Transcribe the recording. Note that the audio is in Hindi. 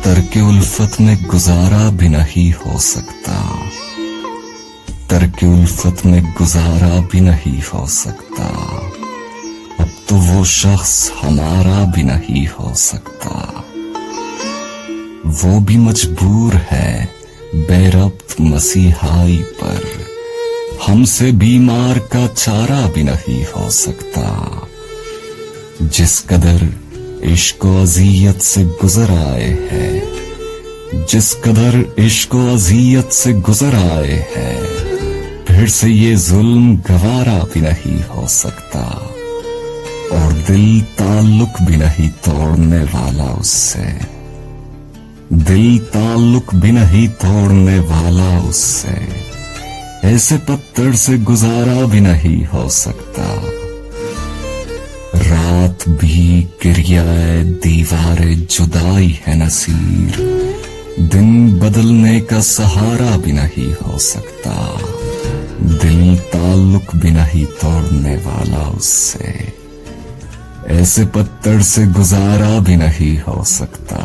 तर्के उल्फत में गुजारा भी नहीं हो सकता, तर्के उल्फत में गुजारा भी नहीं हो सकता। अब तो वो शख्स हमारा भी नहीं हो सकता। वो भी मजबूर है बेरब्त मसीहाई पर, हमसे बीमार का चारा भी नहीं हो सकता। जिस कदर इश्क व अज़ियत से गुजर आए हैं, जिस कदर इश्क व अज़ियत से गुजर आए हैं, फिर से ये जुल्म गवारा भी नहीं हो सकता। और दिल ताल्लुक भी नहीं तोड़ने वाला उससे, दिल ताल्लुक भी नहीं तोड़ने वाला उससे। ऐसे पत्थर से गुजारा भी नहीं हो सकता। रात भी किरियाए दीवारे जुदाई है नसीर, दिन बदलने का सहारा भी नहीं हो सकता। दिल ताल्लुक भी नहीं तोड़ने वाला उससे, ऐसे पत्थर से गुजारा भी नहीं हो सकता।